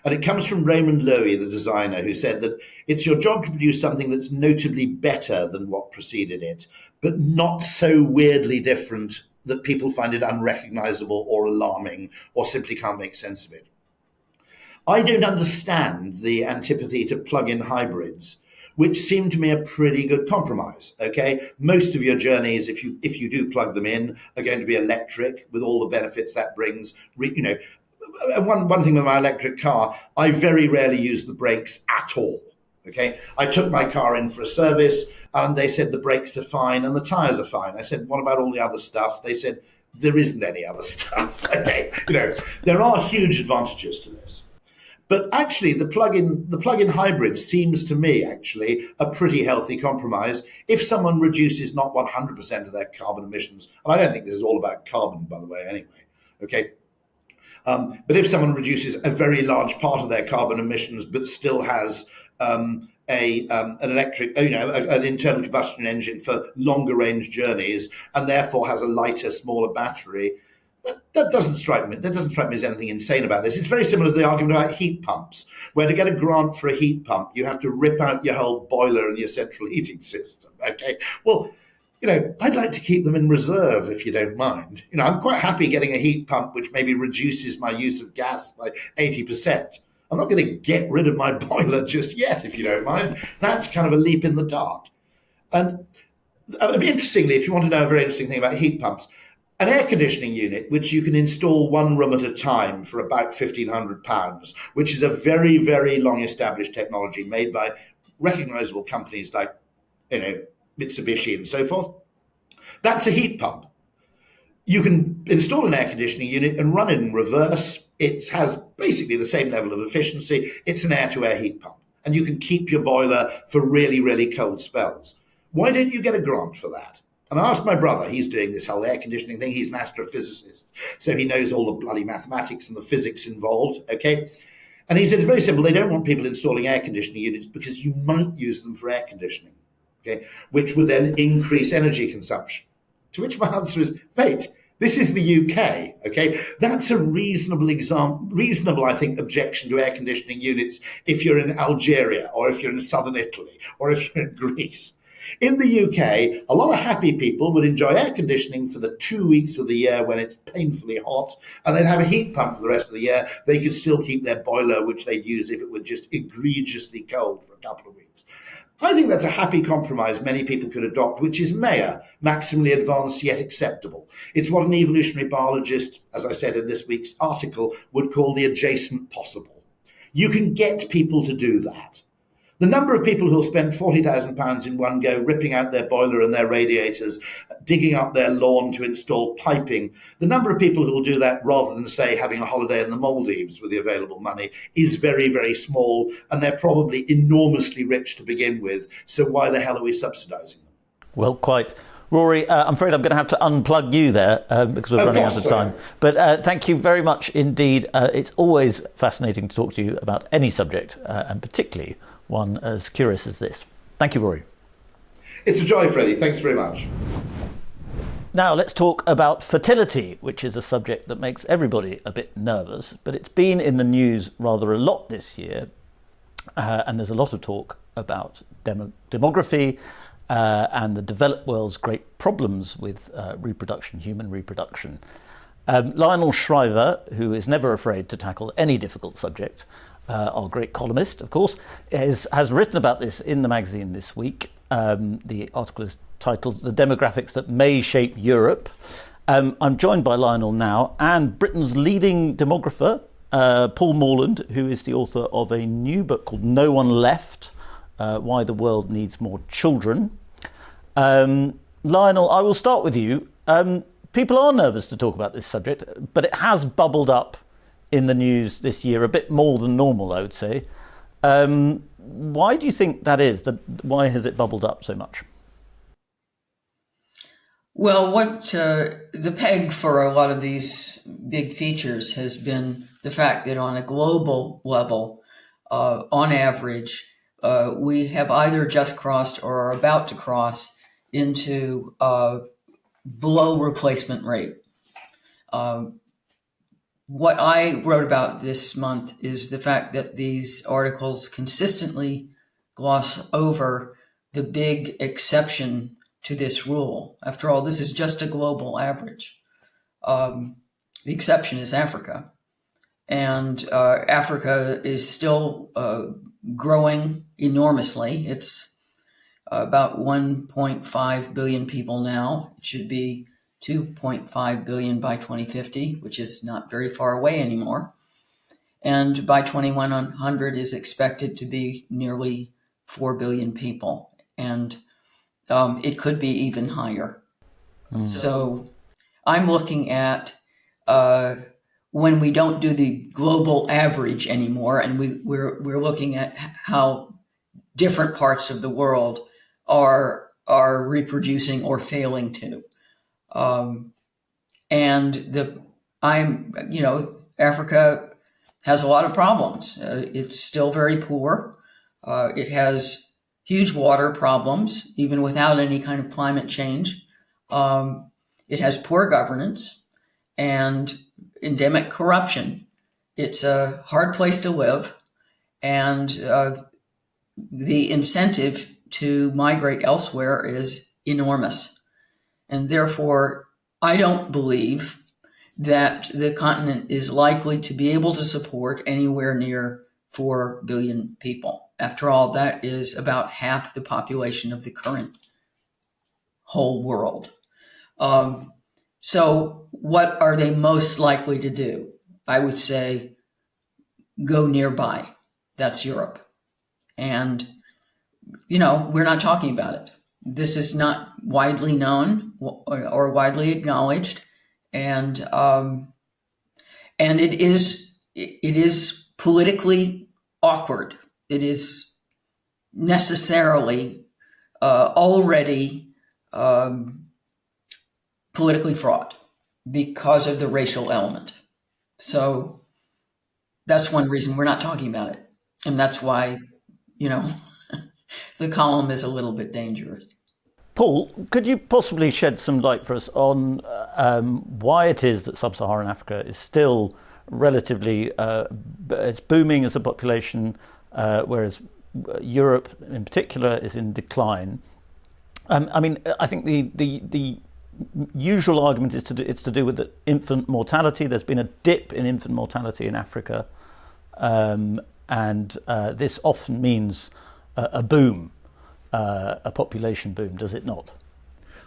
And it comes from Raymond Loewy, the designer, who said that it's your job to produce something that's notably better than what preceded it, but not so weirdly different that people find it unrecognizable or alarming or simply can't make sense of it. I don't understand the antipathy to plug-in hybrids, which seem to me a pretty good compromise. Okay, most of your journeys, if you do plug them in, are going to be electric with all the benefits that brings. One thing with my electric car, I very rarely use the brakes at all. Okay, I took my car in for a service and they said the brakes are fine and the tires are fine. I said, what about all the other stuff? They said, there isn't any other stuff. Okay, there are huge advantages to this. But actually, the plug-in hybrid seems to me actually a pretty healthy compromise if someone reduces not 100% of their carbon emissions. And I don't think this is all about carbon, by the way, anyway. Okay. But if someone reduces a very large part of their carbon emissions, but still has an electric, an internal combustion engine for longer range journeys, and therefore has a lighter, smaller battery, that doesn't strike me. That doesn't strike me as anything insane about this. It's very similar to the argument about heat pumps, where to get a grant for a heat pump, you have to rip out your whole boiler and your central heating system. Okay, well, I'd like to keep them in reserve, if you don't mind. I'm quite happy getting a heat pump which maybe reduces my use of gas by 80%. I'm not going to get rid of my boiler just yet, if you don't mind. That's kind of a leap in the dark. And interestingly, if you want to know a very interesting thing about heat pumps, an air conditioning unit, which you can install one room at a time for about £1,500, which is a very, very long established technology made by recognizable companies like, Mitsubishi and so forth. That's a heat pump. You can install an air conditioning unit and run it in reverse. It has basically the same level of efficiency. It's an air-to-air heat pump. And you can keep your boiler for really, really cold spells. Why don't you get a grant for that? And I asked my brother, he's doing this whole air conditioning thing. He's an astrophysicist, so he knows all the bloody mathematics and the physics involved, okay? And he said, it's very simple. They don't want people installing air conditioning units because you might use them for air conditioning, okay, which would then increase energy consumption. To which my answer is, mate, this is the UK, okay? That's a reasonable, I think, objection to air conditioning units if you're in Algeria or if you're in southern Italy or if you're in Greece. In the UK, a lot of happy people would enjoy air conditioning for the 2 weeks of the year when it's painfully hot, and then have a heat pump for the rest of the year. They could still keep their boiler, which they'd use if it were just egregiously cold for a couple of weeks. I think that's a happy compromise many people could adopt, which is MEA, maximally advanced yet acceptable. It's what an evolutionary biologist, as I said in this week's article, would call the adjacent possible. You can get people to do that. The number of people who'll spend £40,000 in one go, ripping out their boiler and their radiators, digging up their lawn to install piping, the number of people who'll do that rather than, say, having a holiday in the Maldives with the available money is very, very small, and they're probably enormously rich to begin with. So why the hell are we subsidising them? Well, quite. Rory, I'm afraid I'm going to have to unplug you there because we're running out of time. But thank you very much indeed. It's always fascinating to talk to you about any subject, and particularly one as curious as this. Thank you, Rory. It's a joy, Freddie. Thanks very much. Now let's talk about fertility, which is a subject that makes everybody a bit nervous, but it's been in the news rather a lot this year, and there's a lot of talk about demography and the developed world's great problems with reproduction, human reproduction. Lionel Shriver, who is never afraid to tackle any difficult subject, our great columnist, of course, has written about this in the magazine this week. The article is titled "The Demographics That May Shape Europe." I'm joined by Lionel now and Britain's leading demographer, Paul Morland, who is the author of a new book called No One Left, Why the World Needs More Children. Lionel, I will start with you. People are nervous to talk about this subject, but it has bubbled up in the news this year a bit more than normal, I would say. Why do you think that is? Why has it bubbled up so much? Well, what the peg for a lot of these big features has been the fact that on a global level, on average, we have either just crossed or are about to cross into below replacement rate. What I wrote about this month is the fact that these articles consistently gloss over the big exception to this rule. After all, this is just a global average. The exception is Africa. And Africa is still growing enormously. It's about 1.5 billion people now. It should be 2.5 billion by 2050, which is not very far away anymore. And by 2100 is expected to be nearly 4 billion people. And it could be even higher. So I'm looking at when we don't do the global average anymore, and we're looking at how different parts of the world are reproducing or failing to. Africa has a lot of problems. It's still very poor. It has huge water problems, even without any kind of climate change. It has poor governance and endemic corruption. It's a hard place to live, and the incentive to migrate elsewhere is enormous. And therefore, I don't believe that the continent is likely to be able to support anywhere near 4 billion people. After all, that is about half the population of the current whole world. So what are they most likely to do? I would say go nearby. That's Europe. And, we're not talking about it. This is not widely known or widely acknowledged. And it is politically awkward. It is necessarily already politically fraught because of the racial element. So that's one reason we're not talking about it. And that's why, the column is a little bit dangerous. Paul, could you possibly shed some light for us on why it is that sub-Saharan Africa is still relatively it's booming as a population, whereas Europe in particular is in decline? I think the usual argument is it's to do with the infant mortality. There's been a dip in infant mortality in Africa, and this often means a boom. a population boom, does it not?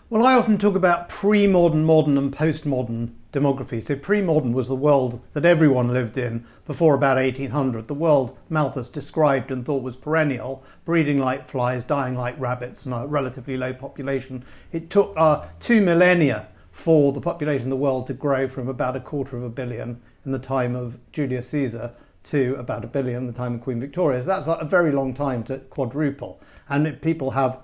Well, I often talk about pre-modern, modern and post-modern demography. So pre-modern was the world that everyone lived in before about 1800. The world Malthus described and thought was perennial, breeding like flies, dying like rabbits, and a relatively low population. It took 2 millennia for the population of the world to grow from about 250 million in the time of Julius Caesar to about 1 billion in the time of Queen Victoria. So that's a very long time to quadruple. And if people have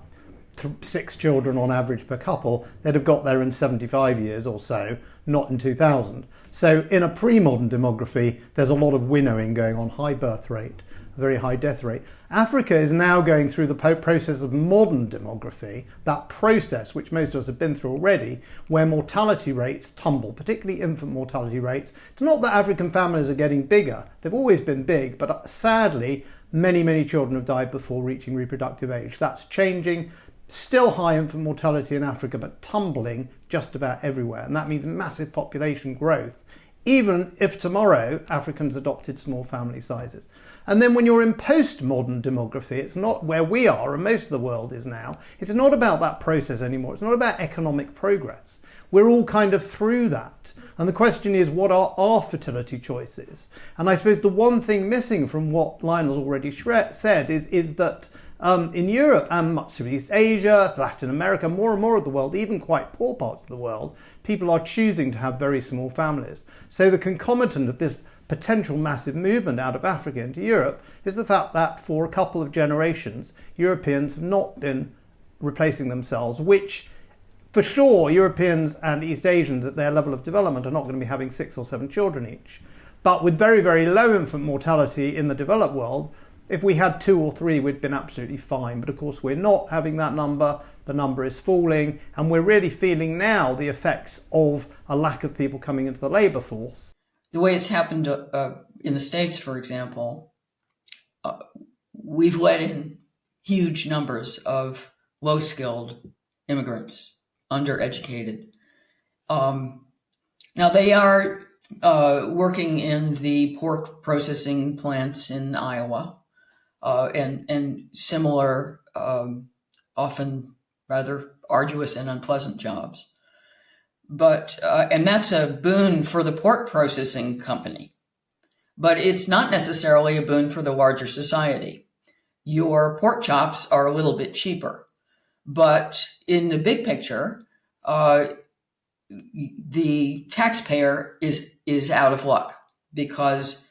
6 children on average per couple, they'd have got there in 75 years or so, not in 2000. So in a pre-modern demography, there's a lot of winnowing going on, high birth rate, very high death rate. Africa is now going through the process of modern demography, that process which most of us have been through already, where mortality rates tumble, particularly infant mortality rates. It's not that African families are getting bigger, they've always been big, but sadly, many children have died before reaching reproductive age. That's changing. Still high infant mortality in Africa, but tumbling just about everywhere. And that means massive population growth, even if tomorrow Africans adopted small family sizes. And then when you're in postmodern demography, it's not where we are, and most of the world is now, it's not about that process anymore. It's not about economic progress. We're all kind of through that. And the question is, what are our fertility choices? And I suppose the one thing missing from what Lionel's already said is that in Europe and much of East Asia, Latin America, more and more of the world, even quite poor parts of the world, people are choosing to have very small families. So the concomitant of this potential massive movement out of Africa into Europe is the fact that for a couple of generations, Europeans have not been replacing themselves, which for sure Europeans and East Asians at their level of development are not going to be having 6 or 7 children each. But with very low infant mortality in the developed world, if we had 2 or 3, we'd been absolutely fine. But of course, we're not having that number. The number is falling. And we're really feeling now the effects of a lack of people coming into the labour force. The way it's happened in the States, for example, we've let in huge numbers of low-skilled immigrants, undereducated. Now, they are working in the pork processing plants in Iowa. And similar, often rather arduous and unpleasant jobs. But, and that's a boon for the pork processing company. But it's not necessarily a boon for the larger society. Your pork chops are a little bit cheaper. But in the big picture, the taxpayer is out of luck because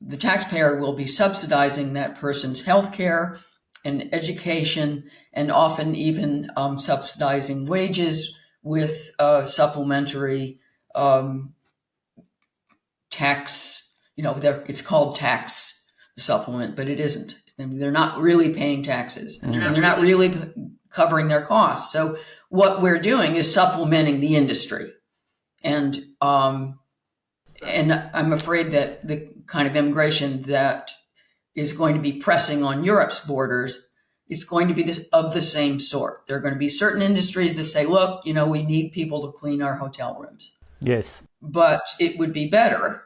the taxpayer will be subsidizing that person's health care and education and often even subsidizing wages with supplementary tax. It's called tax supplement, but it isn't. They're not really paying taxes and they're not really covering their costs. So what we're doing is supplementing the industry. And I'm afraid that the kind of immigration that is going to be pressing on Europe's borders is going to be of the same sort. There are going to be certain industries that say, look, we need people to clean our hotel rooms. Yes. But it would be better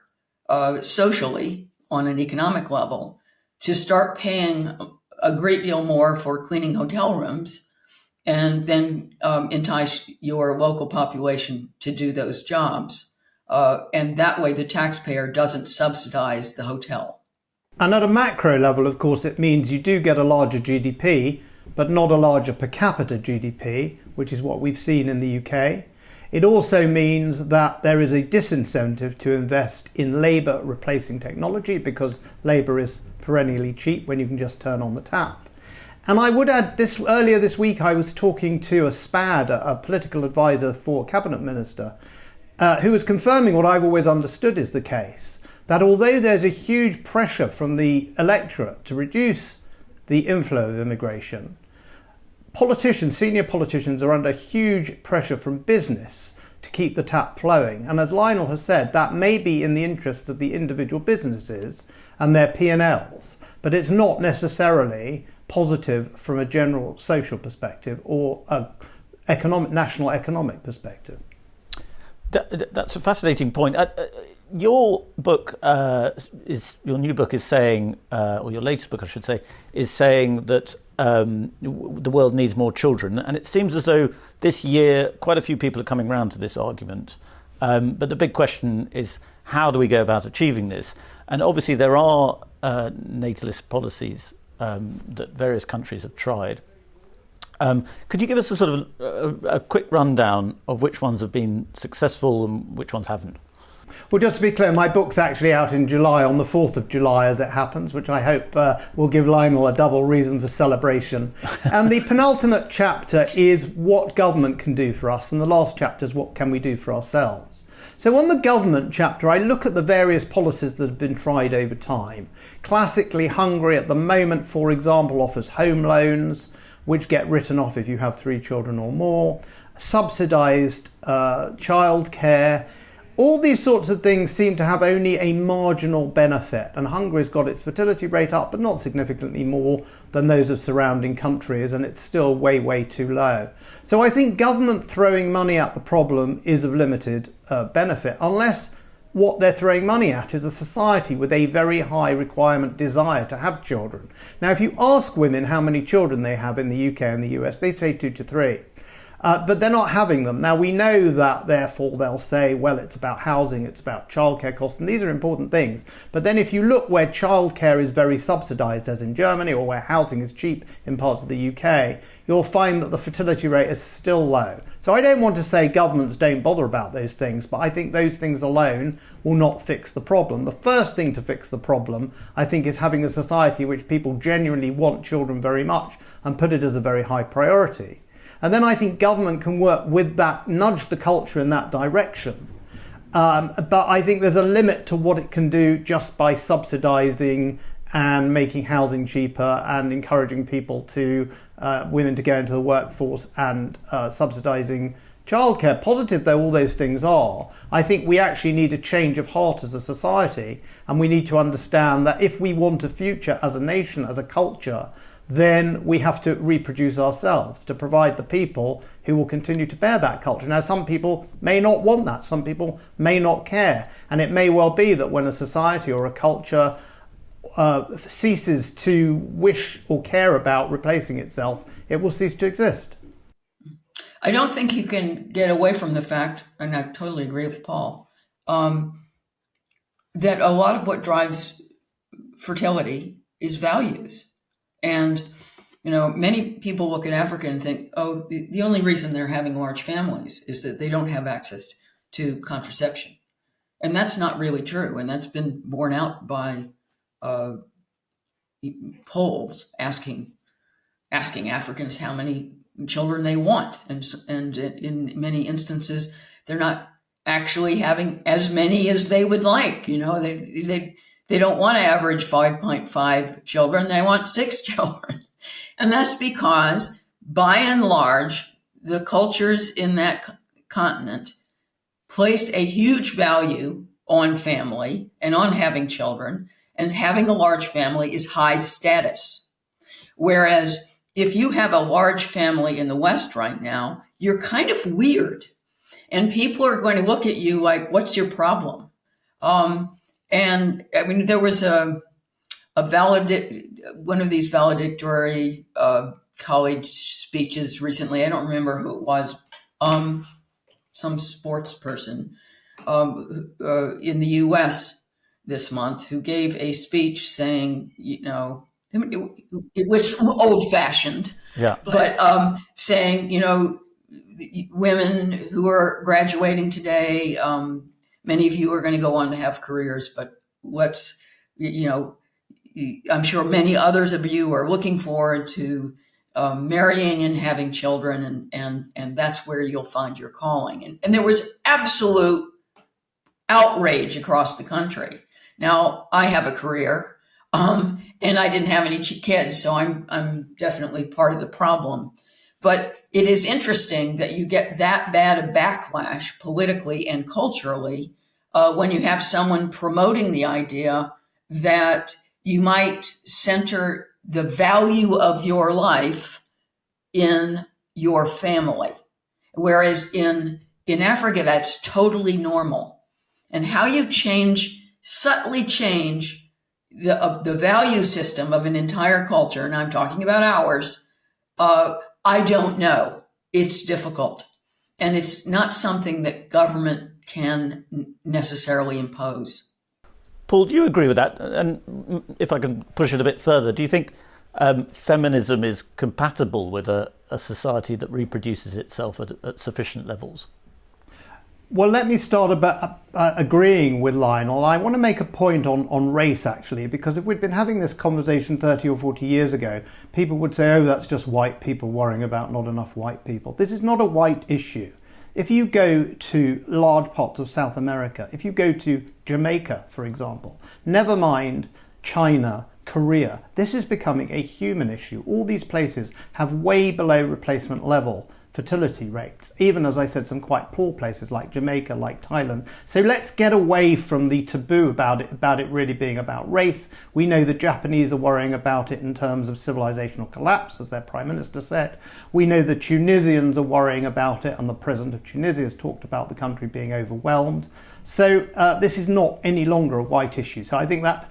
socially on an economic level to start paying a great deal more for cleaning hotel rooms and then entice your local population to do those jobs. And that way the taxpayer doesn't subsidize the hotel. And at a macro level, of course, it means you do get a larger GDP, but not a larger per capita GDP, which is what we've seen in the UK. It also means that there is a disincentive to invest in labour replacing technology because labour is perennially cheap when you can just turn on the tap. And I would add this, earlier this week, I was talking to a SPAD, a political advisor for a cabinet minister, who was confirming what I've always understood is the case, that although there's a huge pressure from the electorate to reduce the inflow of immigration, politicians, senior politicians, are under huge pressure from business to keep the tap flowing. And as Lionel has said, that may be in the interests of the individual businesses and their P&Ls, but it's not necessarily positive from a general social perspective or a national economic perspective. That's a fascinating point. your book your new book is saying, or your latest book, I should say, is saying that the world needs more children, and it seems as though this year quite a few people are coming round to this argument. But the big question is, how do we go about achieving this? And obviously there are natalist policies that various countries have tried. Could you give us a sort of a quick rundown of which ones have been successful and which ones haven't? Well, just to be clear, my book's actually out in July, on the 4th of July as it happens, which I hope will give Lionel a double reason for celebration. And the penultimate chapter is what government can do for us, and the last chapter is what can we do for ourselves. So on the government chapter, I look at the various policies that have been tried over time. Classically, Hungary at the moment, for example, offers home loans, which get written off if you have 3 children or more, subsidised childcare. All these sorts of things seem to have only a marginal benefit, and Hungary's got its fertility rate up, but not significantly more than those of surrounding countries, and it's still way, way too low. So I think government throwing money at the problem is of limited benefit, unless what they're throwing money at is a society with a very high requirement desire to have children. Now, if you ask women how many children they have in the UK and the US, they say 2 to 3. But they're not having them. Now, we know that, therefore, they'll say, well, it's about housing, it's about childcare costs, and these are important things. But then if you look where childcare is very subsidised, as in Germany, or where housing is cheap in parts of the UK, you'll find that the fertility rate is still low. So I don't want to say governments don't bother about those things, but I think those things alone will not fix the problem. The first thing to fix the problem, I think, is having a society in which people genuinely want children very much and put it as a very high priority. And then I think government can work with that, nudge the culture in that direction. But I think there's a limit to what it can do just by subsidising and making housing cheaper and encouraging people women to go into the workforce and subsidising childcare. Positive though all those things are, I think we actually need a change of heart as a society, and we need to understand that if we want a future as a nation, as a culture, then we have to reproduce ourselves to provide the people who will continue to bear that culture. Now, some people may not want that, some people may not care, and it may well be that when a society or a culture ceases to wish or care about replacing itself, it will cease to exist. I don't think you can get away from the fact, and I totally agree with Paul, that a lot of what drives fertility is values. And, many people look at Africa and think, oh, the only reason they're having large families is that they don't have access to contraception. And that's not really true. And that's been borne out by polls asking Africans how many children they want. And in many instances, they're not actually having as many as they would like. They don't want to average 5.5 children. They want 6 children. And that's because, by and large, the cultures in that continent place a huge value on family and on having children. And having a large family is high status. Whereas if you have a large family in the West right now, you're kind of weird. And people are going to look at you like, what's your problem? And I mean, there was one of these valedictory college speeches recently. I don't remember who it was. Some sports person in the U.S. this month who gave a speech saying, it was old-fashioned, but saying, women who are graduating today. Many of you are going to go on to have careers, but I'm sure many others of you are looking forward to marrying and having children, and that's where you'll find your calling. And there was absolute outrage across the country. Now, I have a career, and I didn't have any kids, so I'm definitely part of the problem. But it is interesting that you get that bad a backlash politically and culturally when you have someone promoting the idea that you might center the value of your life in your family. Whereas in Africa, that's totally normal. And how you subtly change the value system of an entire culture, and I'm talking about ours, I don't know. It's difficult. And it's not something that government can necessarily impose. Paul, do you agree with that? And if I can push it a bit further, do you think feminism is compatible with a society that reproduces itself at sufficient levels? Well, let me start about agreeing with Lionel. I want to make a point on race, actually, because if we'd been having this conversation 30 or 40 years ago, people would say, oh, that's just white people worrying about not enough white people. This is not a white issue. If you go to large parts of South America, if you go to Jamaica, for example, never mind China, Korea, this is becoming a human issue. All these places have way below replacement level fertility rates, even, as I said, some quite poor places like Jamaica, like Thailand. So let's get away from the taboo about it really being about race. We know the Japanese are worrying about it in terms of civilizational collapse, as their prime minister said. We know the Tunisians are worrying about it, and the president of Tunisia has talked about the country being overwhelmed. So this is not any longer a white issue. So I think that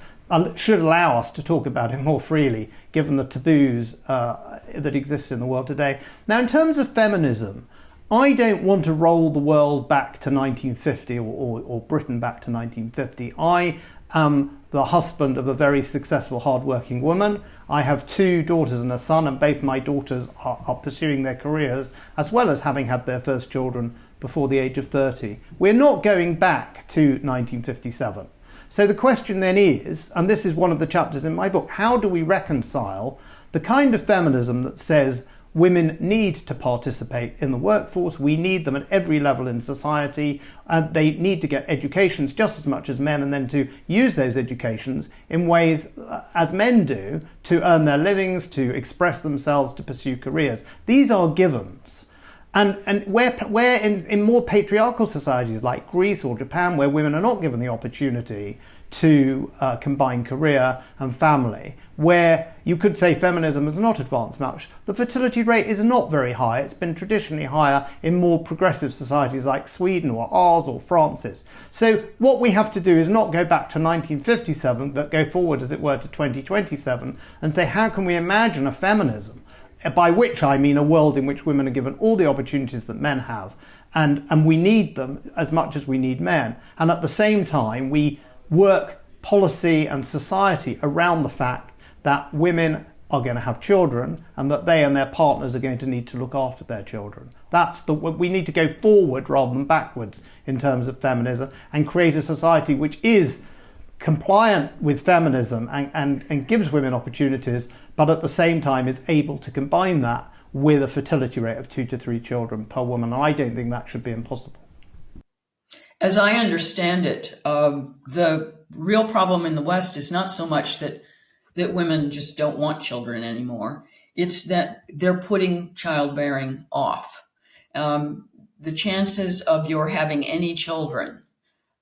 should allow us to talk about it more freely, given the taboos that exist in the world today. Now, in terms of feminism, I don't want to roll the world back to 1950 or Britain back to 1950. I am the husband of a very successful, hard-working woman. I have 2 daughters and a son, and both my daughters are pursuing their careers, as well as having had their first children before the age of 30. We're not going back to 1957. So the question then is, and this is one of the chapters in my book, how do we reconcile the kind of feminism that says women need to participate in the workforce, we need them at every level in society, and they need to get educations just as much as men, and then to use those educations in ways as men do to earn their livings, to express themselves, to pursue careers. These are givens. And where in more patriarchal societies like Greece or Japan, where women are not given the opportunity to combine career and family, where you could say feminism has not advanced much, the fertility rate is not very high. It's been traditionally higher in more progressive societies like Sweden or ours or France's. So what we have to do is not go back to 1957, but go forward, as it were, to 2027 and say, how can we imagine a feminism, by which I mean a world in which women are given all the opportunities that men have, and we need them as much as we need men. And at the same time, we work policy and society around the fact that women are going to have children and that they and their partners are going to need to look after their children. We need to go forward rather than backwards in terms of feminism and create a society which is compliant with feminism and gives women opportunities, but at the same time is able to combine that with a fertility rate of 2 to 3 children per woman. And I don't think that should be impossible. As I understand it, the real problem in the West is not so much that women just don't want children anymore. It's that they're putting childbearing off. The chances of your having any children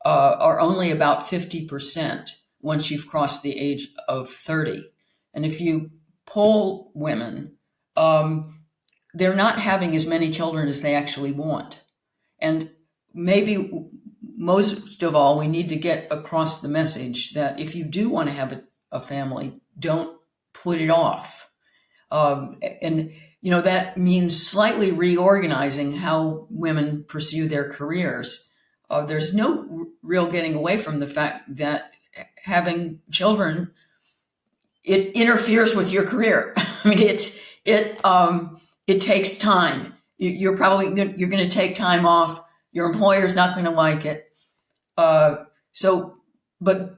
are only about 50% once you've crossed the age of 30. And if you poll women, they're not having as many children as they actually want. And maybe most of all, we need to get across the message that if you do want to have a family, don't put it off. And, you know, that means slightly reorganizing how women pursue their careers. There's no real getting away from the fact that having children, it interferes with your career. I mean, it takes time. You're going to take time off. Your employer's not going to like it. But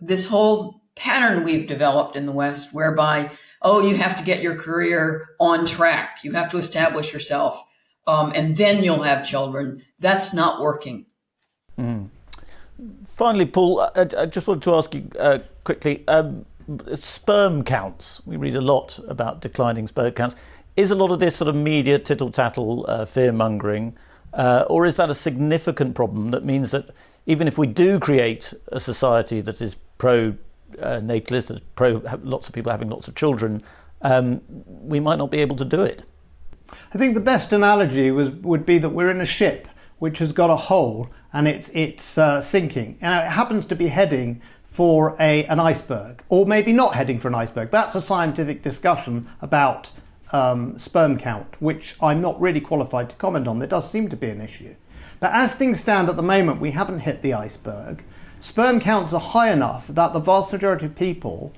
this whole pattern we've developed in the West, whereby, you have to get your career on track. You have to establish yourself, and then you'll have children. That's not working. Mm. Finally, Paul, I just wanted to ask you quickly, sperm counts. We read a lot about declining sperm counts. Is a lot of this sort of media tittle-tattle, fear-mongering, or is that a significant problem that means that even if we do create a society that is pro-natalist, that's pro lots of people having lots of children, we might not be able to do it? I think the best analogy would be that we're in a ship which has got a hole and it's sinking. And it happens to be heading for an iceberg, or maybe not heading for an iceberg. That's a scientific discussion about sperm count, which I'm not really qualified to comment on. There does seem to be an issue. But as things stand at the moment, we haven't hit the iceberg. Sperm counts are high enough that the vast majority of people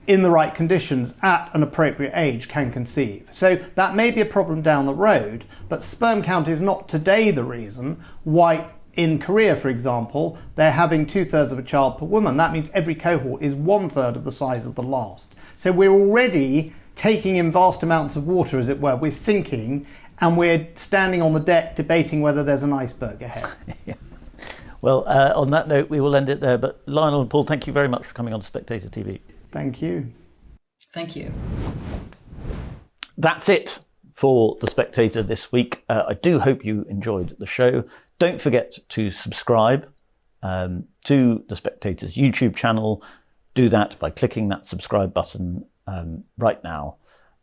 in the right conditions at an appropriate age can conceive. So that may be a problem down the road, but sperm count is not today the reason why in Korea, for example, they're having 2/3 of a child per woman. That means every cohort is 1/3 of the size of the last. So we're already taking in vast amounts of water, as it were. We're sinking, and we're standing on the deck debating whether there's an iceberg ahead. Yeah. Well, on that note, we will end it there. But Lionel and Paul, thank you very much for coming on Spectator TV. Thank you. Thank you. That's it for The Spectator this week. I do hope you enjoyed the show. Don't forget to subscribe to The Spectator's YouTube channel. Do that by clicking that subscribe button right now,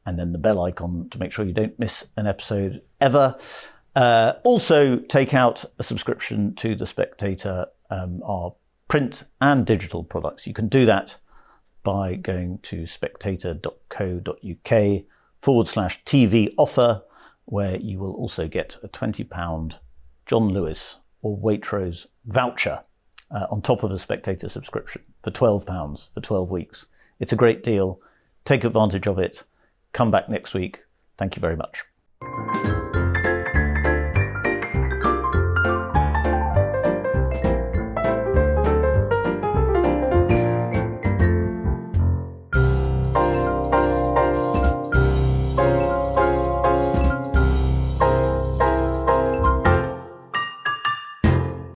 and then the bell icon to make sure you don't miss an episode ever. Also, take out a subscription to The Spectator, our print and digital products. You can do that by going to spectator.co.uk/TV offer, where you will also get a £20 John Lewis or Waitrose voucher on top of a Spectator subscription for £12 for 12 weeks. It's a great deal. Take advantage of it. Come back next week. Thank you very much.